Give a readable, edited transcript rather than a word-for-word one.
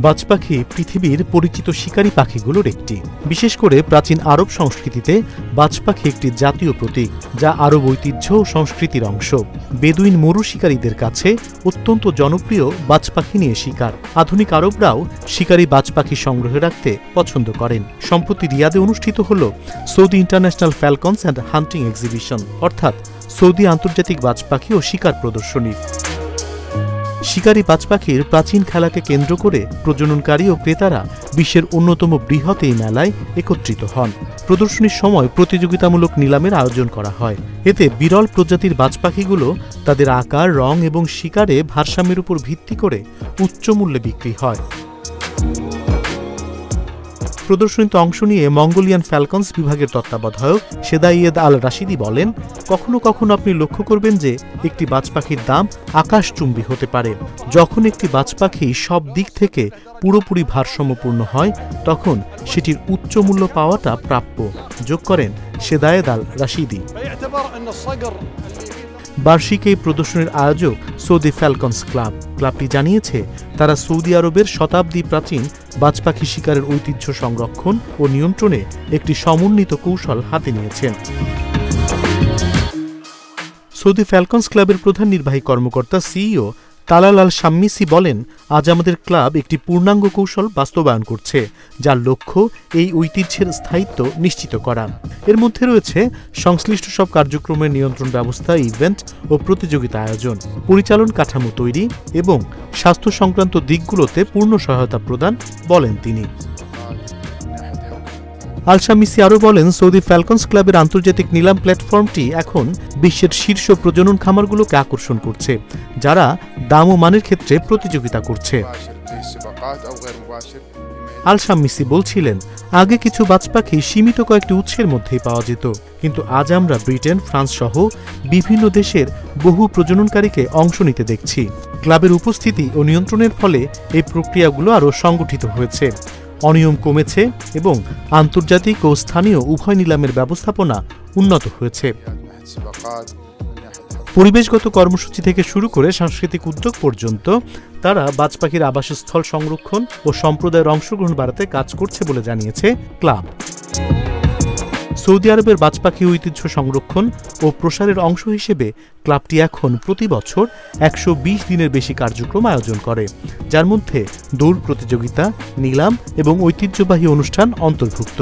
বাজ পাখি পৃথিবীর পরিচিত শিকারী পাখিগুলোর একটি। বিশেষ করে প্রাচীন আরব সংস্কৃতিতে বাজ পাখি একটি জাতীয় প্রতীক, যা আরব ঐতিহ্য ও সংস্কৃতির অংশ। বেদুইন মরু শিকারীদের কাছে অত্যন্ত জনপ্রিয় বাজ পাখি নিয়ে শিকার। আধুনিক আরবরাও শিকারী বাজ পাখি সংগ্রহে রাখতে পছন্দ করেন। সম্প্রতি রিয়াদে অনুষ্ঠিত হল Saudi international Falcons and hunting exhibition, অর্থাৎ সৌদি আন্তর্জাতিক বাজ পাখি ও শিকার প্রদর্শনী। শিকারী বাজ পাখির প্রাচীন খেলাকে কেন্দ্র করে প্রজননকারী ও ক্রেতারা বিশ্বের অন্যতম বৃহৎ এই মেলায় একত্রিত হন। প্রদর্শনীর সময় প্রতিযোগিতামূলক নিলামের আয়োজন করা হয়। এতে বিরল প্রজাতির বাজ পাখিগুলো তাদের আকার, রং এবং শিকারে ভারসাম্যের উপর ভিত্তি করে উচ্চ মূল্যে বিক্রি হয়। প্রদর্শনীতে অংশ নিয়ে মঙ্গোলিয়ান ফ্যালকনস বিভাগের তত্ত্বাবধায়ক সেদাইয়েদ আল রাশিদি বলেন, কখনো কখনো আপনি লক্ষ্য করবেন যে একটি বাজ পাখির দাম আকাশচুম্বী হতে পারে। যখন একটি বাজ পাখি সব দিক থেকে পুরোপুরি ভারসাম্যপূর্ণ হয়, তখন সেটির উচ্চ মূল্য পাওয়াটা প্রাপ্য, যোগ করেন সেদায়েদ আল রাশিদি। বার্ষিক এই প্রদর্শনীর আয়োজক সৌদি ফ্যালকনস ক্লাব। ক্লাবটি জানিয়েছে, তারা সৌদি আরবের শতাব্দী প্রাচীন বাজ পাখি শিকারের ঐতিহ্য সংরক্ষণ ও নিয়ন্ত্রণে একটি সমন্বিত কৌশল হাতে নিয়েছেন। সৌদি ফ্যালকনস ক্লাবের প্রধান নির্বাহী কর্মকর্তা সিইও তালাল আল শাম্মিসি বলেন, আজ আমাদের ক্লাব একটি পূর্ণাঙ্গ কৌশল বাস্তবায়ন করছে, যার লক্ষ্য এই ঐতিহ্যের স্থায়িত্ব নিশ্চিত করা। এর মধ্যে রয়েছে সংশ্লিষ্ট সব কার্যক্রমের নিয়ন্ত্রণ ব্যবস্থা, ইভেন্ট ও প্রতিযোগিতা আয়োজন, পরিচালন কাঠামো তৈরি এবং স্বাস্থ্য সংক্রান্ত দিকগুলোতে পূর্ণ সহায়তা প্রদান, বলেন তিনি। আল শামিসি আরও বলেন, সৌদি ফ্যালকনস ক্লাবের আন্তর্জাতিক নিলাম প্ল্যাটফর্মটি এখন বিশ্বের শীর্ষ প্রজনন খামারগুলোকে আকর্ষণ করছে, যারা দাম ও মানের ক্ষেত্রে প্রতিযোগিতা করছে। আল শামিসি বলছিলেন, আগে কিছু বাজ পাখি সীমিত কয়েকটি উৎসের মধ্যেই পাওয়া যেত, কিন্তু আজ আমরা ব্রিটেন, ফ্রান্স সহ বিভিন্ন দেশের বহু প্রজননকারীকে অংশ নিতে দেখছি। ক্লাবের উপস্থিতি ও নিয়ন্ত্রণের ফলে এই প্রক্রিয়াগুলো আরও সংগঠিত হয়েছে, অনিয়ম কমেছে এবং আন্তর্জাতিক ও স্থানীয় উভয় নিলামের ব্যবস্থাপনা উন্নত হয়েছে। পরিবেশগত কর্মসূচি থেকে শুরু করে সাংস্কৃতিক উদ্যোগ পর্যন্ত তারা বাজ পাখির আবাসস্থল সংরক্ষণ ও সম্প্রদায়ের অংশগ্রহণ বাড়াতে কাজ করছে বলে জানিয়েছে ক্লাব। সৌদি আরবের বাজ পাখি ঐতিহ্য সংরক্ষণ ও প্রসারের অংশ হিসেবে ক্লাবটি এখন প্রতি বছর 120 দিনের বেশি কার্যক্রম আয়োজন করে, যার মধ্যে দৌড় প্রতিযোগিতা, নিলাম এবং ঐতিহ্যবাহী অনুষ্ঠান অন্তর্ভুক্ত।